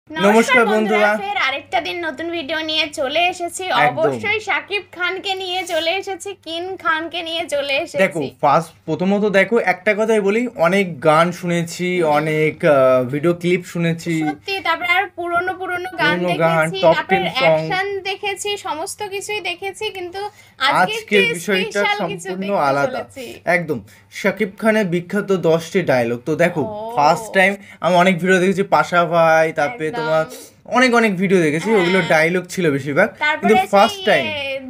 নমস্কার বন্ধুরা, ফের আরেকটা দিন নতুন ভিডিও নিয়ে চলে এসেছি। অবশ্যই শাকিব খানকে নিয়ে চলে এসেছি, কিন খানকে নিয়ে চলে এসেছি। দেখো প্রথমত দেখো একটা কথাই বলি, অনেক গান শুনেছি, অনেক ভিডিও ক্লিপ শুনেছি সত্যি, তারপরে আর পুরনো গান দেখেছি, তারপর অ্যাকশন দেখেছি, সমস্ত কিছুই দেখেছি, কিন্তু আজকের বিষয়টা সম্পূর্ণ আলাদা। একদম শাকিব খানের বিখ্যাত 10টি ডায়লগ। তো দেখো ফার্স্ট টাইম আমি অনেক ভিডিও দেখেছি, পাশা ভাই, তারপরে তোমার অনেক ভিডিও দেখেছি, ওগুলো ডায়লগ ছিল বেশিরভাগ, কিন্তু first time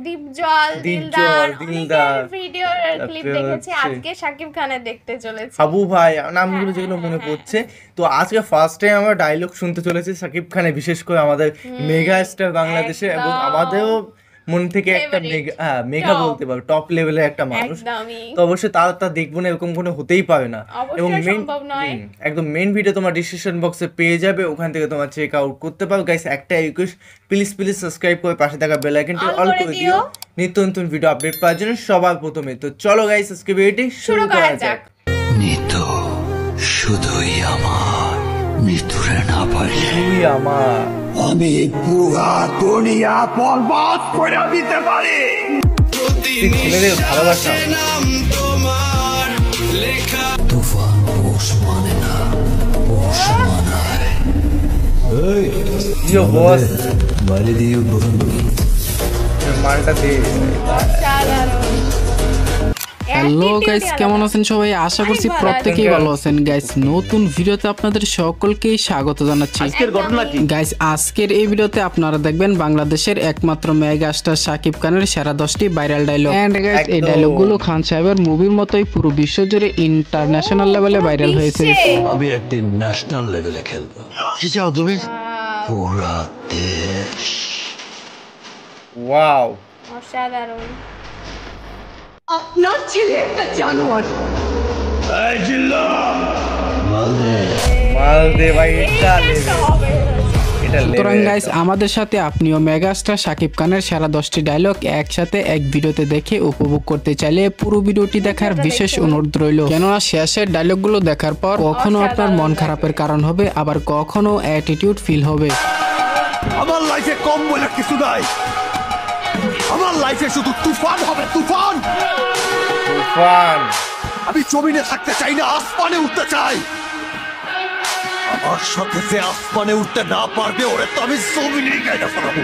Dipjol Dildar video clip দেখেছি। আজকে শাকিব খানের দেখতে চলেছি, হাবু ভাই নামগুলো যেগুলো মনে পড়ছে। তো আজকে ফার্স্ট টাইম আমরা ডায়লগ শুনতে চলেছি শাকিব খানের, বিশেষ করে আমাদের মেগা স্টার বাংলাদেশে, এবং আমাদেরও মন থেকে একটা মেগা বলতে পারো, টপ লেভেলের একটা মানুষ। তো অবশ্যই তা দেখবো না, এরকম কোনো হতেই পারে না। এবং একদম মেইন ভিডিও তোমার ডিসক্রিপশন বক্সে পেয়ে যাবে, ওখান থেকে তোমার চেক আউট করতে পারো। গাইস একটা রিকোয়েস্ট, প্লিজ সাবস্ক্রাইব করে পাশে থাকা বেল আইকনটি অল করে দিও নিত্য নতুন ভিডিও আপডেট পাওয়ার জন্য সবার প্রথমে। তো চলো গাইস আজকে ভিডিওটি শুরু করা যাক। নিত্য শুধুই আমার, মৃত্যুরে না পারলে তুই আমার, আমি পুরা দুনিয়া বরবাদ করে দিতে পারি। ছেলেদের ভালোবাসা তুফান পোষ মানে না, পোষ মানায়। ইয়ো বস মারি দিও বন্ধু, মালটা দে। হ্যালো গাইস, কেমন আছেন সবাই? আশা করছি প্রত্যেকেই ভালো আছেন। গাইস নতুন ভিডিওতে আপনাদের সকলকেই স্বাগত জানাচ্ছি। গাইস আজকের এই ভিডিওতে আপনারা দেখবেন বাংলাদেশের একমাত্র মেগা স্টার শাকিব খানের সেরা 10টি ভাইরাল ডায়লগ। এন্ড গাইস এই ডায়লগগুলো খান সাহেবের মুভির মতোই পুরো বিশ্ব জুড়ে ইন্টারন্যাশনাল লেভেলে ভাইরাল হয়েছে। আমি একদিন ন্যাশনাল লেভেলে খেলবো। কি চাও তুমি? পুরা দেশ। ওয়াও, অসাধারণ। আপনার ছেলে একটা জানোয়ার। মাল দে ভাই, এটা সুতরাং গাইস আমাদের সাথে আপনিও মেগাস্টার শাকিব খানের সেরা 10টি ডায়লগ একসাথে এক ভিডিওতে দেখে উপভোগ করতে চাইলে পুরো ভিডিওটি দেখার বিশেষ অনুরোধ রইল। কেননা শেষের ডায়লগগুলো দেখার পর কখনো আপনার মন খারাপের কারণ হবে, আবার কখনো অ্যাটিটিউড ফিল হবে। আমার লাইফে কম বলে কিছু নাই, আমার লাইফে শুধু তুফান হবে, তুফান। আমি জমিনে থাকতে চাই না, আসমানে উঠতে চাই। আমার সাথে যে আসমানে উঠতে না পারবে, ওরে তো আমি জমিনেই গাইতে পারবো।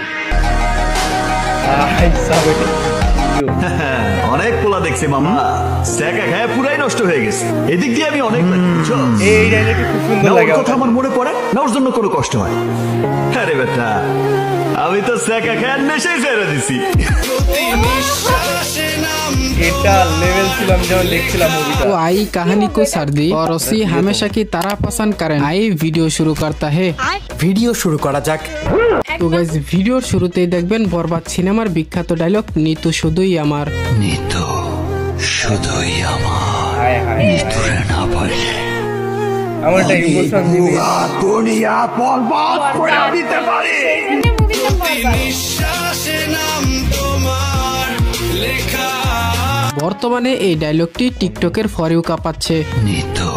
অনেক পোলা দেখছে মামা, স্যাকা খায় পুরাই নষ্ট হয়ে গেছে। এদিক দিয়ে আমি অনেক এই ডায়লগটা খুব সুন্দর লাগে। কথা আমার মনে পড়ে না, ওর জন্য কোনো কষ্ট হয়। আরে বেটা, আমি তো স্যাকা খায় নেশাই ছেড়ে দিছি। এটা লেভেল ছিল, আমি যখন দেখছিলাম মুভিটা। तो आई कहानी को सर्दी और उसी हमेशा की तरह पसंद करें। आई वीडियो शुरू करता है। ভিডিও শুরু করা যাক। তো গাইস ভিডিওর শুরুতেই দেখবেন বরবাদ সিনেমার বিখ্যাত ডায়লগ নিতু শুধুই আমার। নিতু শুধুই আমার, হায় হায়, মৃত্যুরে না পারলে আমার একটা ইমোশন দিবি। দুনিয়া বরবাদ করে দিতে পারি। বর্তমানে এই ডায়লগটি টিকটকের ফর ইউ কাঁপাচ্ছে। নিতু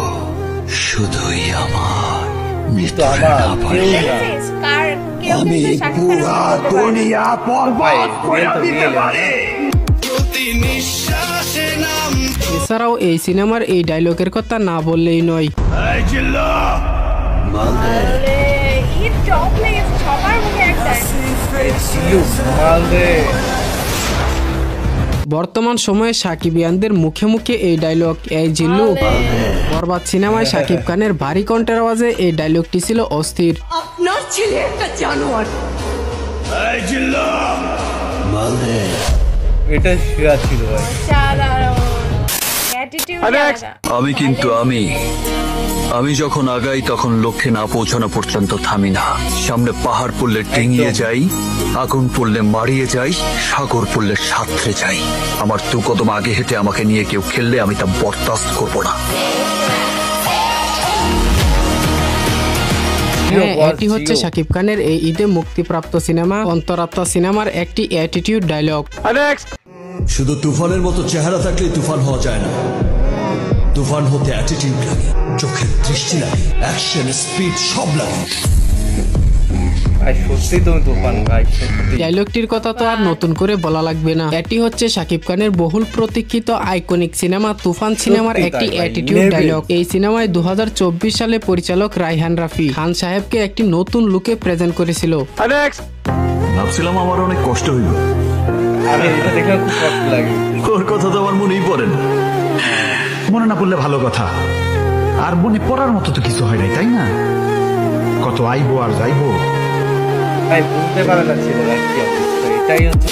শুধুই আমার, তো মৃত্যুরে আমার না পারলে আমি পুরা দুনিয়া বরবাদ করে দিতে পারি। এছাড়াও এই সিনেমার এই ডায়লগের কথা না বললেই নয়। এই জিল্লা মালদে মাল দে। বর্তমান সময়ে সাকিবিয়ানদের মুখে মুখে এই ডায়লগ, এই জিল্লু। বরবাদ সিনেমায় শাকিব খানের ভারী কণ্ঠের আওয়াজে এই ডায়লগটি ছিল অস্থির। আপনার ছেলে একটা জানোয়ার। এই জিল্লা মালদে। এটা শিরা ছিল ভাই। আমি কিন্তু আমি যখন আগাই তখন লক্ষ্যে না পৌঁছানো পর্যন্ত থামি না। সামনে পাহাড় পড়লে ডিঙিয়ে যাই, আগুন পড়লে মারিয়ে যাই, সাগর পড়লে সাঁতরে যাই। আমার দু কদম আগে হেঁটে আমাকে নিয়ে কেউ খেললে আমি তা বরদাস্ত করব না। হ্যাঁ, এটি হচ্ছে শাকিব খানের এই ঈদে মুক্তিপ্রাপ্ত সিনেমা অন্তরাত্মা সিনেমার একটি অ্যাটিটিউড ডায়লগ। শুধু তুফানের মতো চেহারা থাকলে তুফান হওয়া যায় না। তুফান হতে অ্যাটিটিউড লাগে, চোখের দৃষ্টি লাগে, অ্যাকশন স্পিড সব লাগে। ভাই সত্যি তুমি তুফান ভাই, সত্যি। ডায়লগটির কথা তো আর নতুন করে বলা লাগবে না, এটি হচ্ছে শাকিব খানের বহুল প্রতীক্ষিত আইকনিক সিনেমা তুফান সিনেমার সত্যি একটি তাই ভাই, অ্যাটিটিউড level। ডায়লগ। এই সিনেমায় 2024 সালে পরিচালক রায়হান রাফি খান সাহেবকে একটি নতুন লুকে প্রেজেন্ট করেছিল। ভাবছিলাম আমার অনেক কষ্ট হইল, আমি এটা দেখে খুব কষ্ট লাগে। ওর কথা তো আমার মনেই পড়ে না। মনে না পড়লে ভালো কথা, আর মনে পড়ার মতো তো কিছু হয় নাই, তাই না? কত আইবো আর যাইবো। ভাই বুঝতে পারে না ছেলেরা কি অবস্থা, এটাই হচ্ছে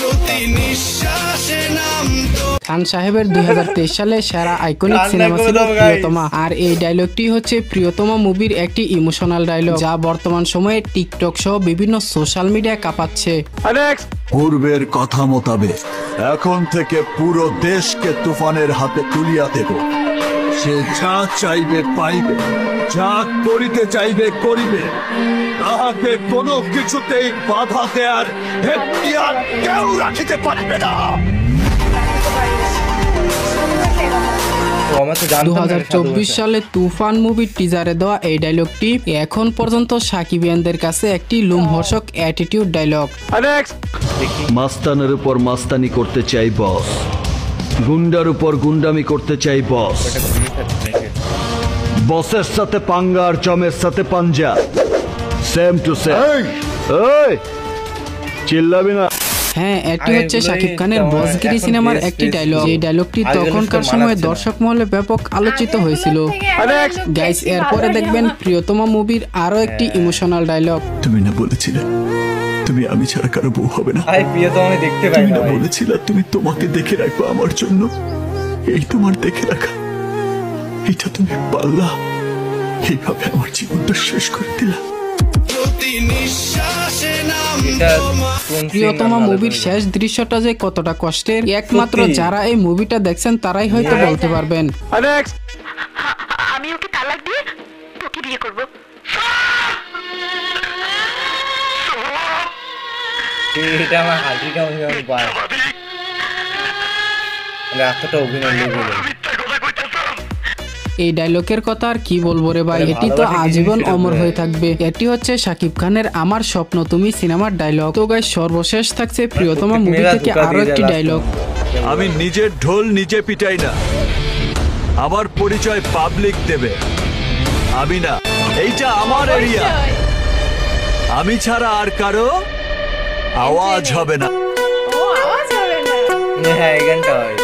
খান সাহেবের 2023 সালে সেরা আইকনিক কান্না সিনেমা করে ছিল দাও, guys। প্রিয়তমা, আর এই ডায়লগটি হচ্ছে প্রিয়তমা মুভির একটি ইমোশনাল ডায়লগ যা বর্তমান সময়ে টিকটক সহ বিভিন্ন সোশ্যাল মিডিয়ায় কাঁপাচ্ছে। পূর্বের কথা মোতাবেক এখন থেকে পুরো দেশকে তুফানের হাতে তুলিয়া দেব। সে যা চাইবে পাইবে, যা করিতে চাইবে করিবে, তাহাকে কোনো কিছুতেই বাধা দেয়ার এখতিয়ার কেউ রাখিতে পারবে না। তো আমরা তো জানতাম না এটা 2024 সালে তুফান মুভির টিজারে দেওয়া এই ডায়লগটি এখন পর্যন্ত সাকিবিয়ানদের কাছে একটি লোমহর্ষক অ্যাটিটিউড ডায়লগ। মাস্তানের উপর মাস্তানি করতে চাই বস, গুন্ডার উপর গুন্ডামি করতে চাই বস, বসের সাথে পাঙ্গা আর জমের সাথে পাঞ্জা, সেম টু সেম। এই চিল্লাবি না। হ্যাঁ, এটি আরে হচ্ছে এগুলোই শাকিব খানের তো বসগিরি এখন সিনেমার বেশ একটি বেশ ডায়লগ। এই ডায়লগটি আগের তখনকার সাথে সময় মানাচ্ছে না। দর্শক মহলে ব্যাপক আলোচিত হয়েছিল। গাইস, এরপরে দেখবেন প্রিয়তমা মুভির আরো একটি ইমোশনাল ডায়লগ। তুমি না বলেছিলে তুমি আমি ছাড়া কারো বউ হবে না? ভাই প্রিয় তো আমি দেখতে পাই তুমি না না ভাই। বলেছিলে তুমি তোমাকে দেখে রাখবো আমার জন্য? এই তোমার দেখে রাখা, এটা তুমি পারলা। এইভাবে আমার জীবনটা শেষ করে দিলা। এটা কোন প্রিয়তমা scene মুভির ভালো শেষ দৃশ্যটা যে কতটা কষ্টের একমাত্র সত্যি। যারা এই মুভিটা দেখছেন তারাই হয়তো বলতে পারবেন। আমি ওকে তালাক দিয়ে তোকে বিয়ে করব। করে। এটা আমার হাসি কেমন কেমন পায়, মানে এতটা অভিনয় লেগে এই ডায়লগের কথা আর কি বলবো রে ভাই, আরে এটি তো ভালোবাসা আজীবন জিনিসটা অমর ভাই। হয়ে থাকবে। এটি হচ্ছে শাকিব খানের আমার স্বপ্ন তুমি সিনেমার ডায়লগ। তো গাইস, সর্বশেষ থাকছে প্রিয়তমা প্রত্যেক মুভি মেয়েরা থেকে ধোঁকা আরো দিয়ে একটি যায় ডায়লগ। আমি নিজের ঢোল নিজে পিটাই না, আমার পরিচয় পাবলিক দেবে, আমি না। এইটা আমার এরিয়া, আমি ছাড়া আর কারো আওয়াজ হবে না। ও আওয়াজ হবে না। হ্যাঁ এই গানটা হয়।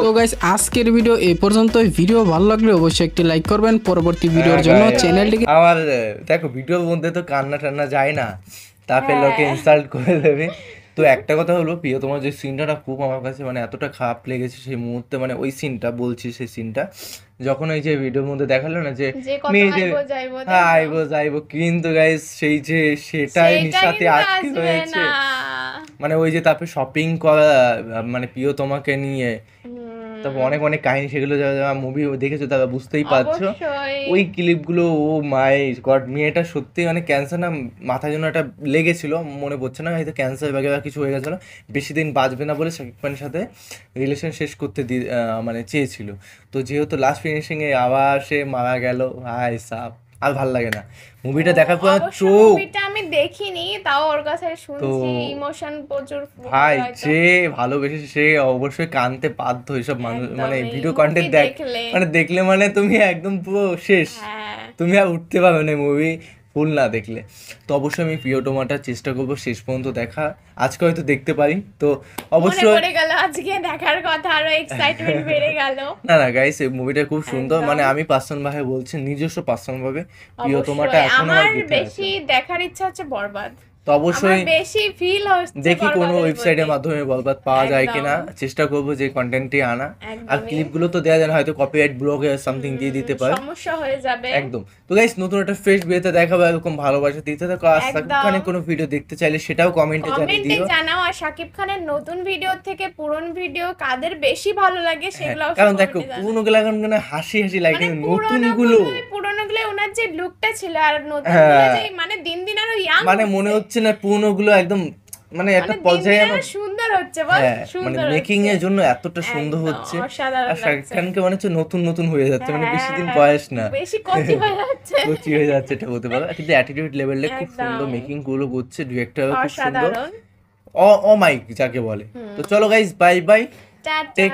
তো গাইস, আজকের ভিডিও এই পর্যন্তই। ভিডিও ভালো লাগলে অবশ্যই একটি লাইক করবেন। পরবর্তী ভিডিওর জন্য হ্যাঁ, চ্যানেলটিকে আমার দেখো ভিডিওর মধ্যে তো কান্না টান্না যায় না, তারপরে হ্যাঁ। লোকে ইনসাল্ট করে দেবে। তো একটা কথা হলো প্রিয়, তোমার যে সিনটা খুব আমার কাছে মানে এতটা খারাপ লেগেছে সেই মুহূর্তে, মানে ওই সিনটা বলছি, সেই সিনটা যখন ওই যে ভিডিওর মধ্যে দেখালো না যে যে কত মেয়ে যে আইবো যাইবো, তাই হ্যাঁ না? আইবো যাইবো, কিন্তু গাইস সেই যে সেটাই সেটা নিশাতে কিন্তু আটকে আসবে রয়েছে। না। মানে ওই যে তারপরে শপিং করা, মানে প্রিয় তোমাকে নিয়ে, তারপর অনেক অনেক কাহিনী, সেগুলো যারা মুভি দেখেছো তারা বুঝতেই পারছো। অবশ্যই। ওই ক্লিপগুলো, ও মাই গড, মেয়েটা সত্যি মানে ক্যান্সার না মাথার জন্য একটা লেগেছিল, মনে পড়ছে না, হয়তো ক্যান্সার বাগেরা কিছু হয়ে গেছিলো, বেশি দিন বাঁচবে না বলে শাকিব খানের সাথে রিলেশন শেষ করতে মানে চেয়েছিল। তো যেহেতু লাস্ট ফিনিশিংয়ে আবার সে মারা গেল, হাই সাপ, আর ভাল লাগে না মুভিটা দেখার পর। অবশ্য চোখ মুভিটা আমি দেখিনি, তাও ওর কাছে শুনছি ইমোশন প্রচুর ভাই, হয়তো। যে ভালোবেসে সে অবশ্যই কানতে বাধ্য। এইসব মানুষ মানে একদমই, ভিডিও কন্টেন্ট movie দেখলে। মানে দেখলে মানে তুমি একদম পুরো শেষ, হ্যাঁ। তুমি আর উঠতে পারবে না মুভি ফুল না দেখলে। তো অবশ্যই আমি প্রিয়তমাটা চেষ্টা করবো শেষ পর্যন্ত দেখা, আজকে হয়তো দেখতে পারি। তো মনে অবশ্যই পড়ে গেল আজকে দেখার কথা, আরো এক্সাইটমেন্ট বেড়ে গেল। না না গাইস, এই মুভিটা খুব সুন্দর, একদম। মানে আমি পার্সোনাল ভাবে বলছি, নিজস্ব পার্সোনাল ভাবে প্রিয়তমাটা অবশ্যই। এখন আমার আমার দেখতে আছে। বেশি দেখার ইচ্ছা হচ্ছে বরবাদ। তো অবশ্যই আমার বেশি ফিল হচ্ছে দেখি কোনো বরবাদের ওয়েবসাইটের প্রতি। মাধ্যমে বলবাদ পাওয়া যায় একদম। কিনা, চেষ্টা করবো যে কন্টেন্টটি আনা। আর একদমই। ক্লিপগুলো তো দেওয়া যায় না, হয়তো কপিরাইট ব্লগে সামথিং দিয়ে দিতে পারে। সমস্যা হয়ে যাবে। একদম। তো গাইস, নতুন একটা ফ্রেশ ভিডিওতে দেখাবো, এরকম ভালোবাসা দিতে থাকো। আর শাকিব একদম। খানের কোনো ভিডিও দেখতে চাইলে সেটাও কমেন্টে জানিয়ে কমেন্টে দিও। জানাও। আর শাকিব খানের নতুন ভিডিও থেকে পুরনো ভিডিও কাদের বেশি ভালো লাগে সেগুলো হ্যাঁ, কারণ দেখো পুরোনো গুলো এখন মানে হাসি হাসি লাগে, মানে কিন্তু নতুন গুলো পুরনো গুলো ওনার যে লুকটা ছিল আর নতুন হ্যাঁ। গুলো যে মানে দিন দিন আরো ইয়াং মানে মনে হচ্ছে না পুরোনো গুলো একদম মানে একটা দিন পর্যায়ে দিন আমার আরো সুন্দর হচ্ছে বল, হ্যাঁ মানে সুন্দর মেকিং হচ্ছে। এর জন্য এতটা সুন্দর একদম, হচ্ছে। অসাধারণ আর শাকিব লাগছে। খানকে মনে হচ্ছে নতুন নতুন হয়ে যাচ্ছে, মানে বেশি দিন হ্যাঁ, বয়স না, বেশি কচি হয়ে যাচ্ছে। কচি হয়ে যাচ্ছে এটা বলতে পারো, কিন্তু অ্যাটিটিউড লেভেলটা খুব একদম। সুন্দর, মেকিং গুলো করছে, ডিরেক্টরও খুব সুন্দর, অসাধারণ। ও মাইক যাকে বলে। তো চলো guys, bye bye, tata. Take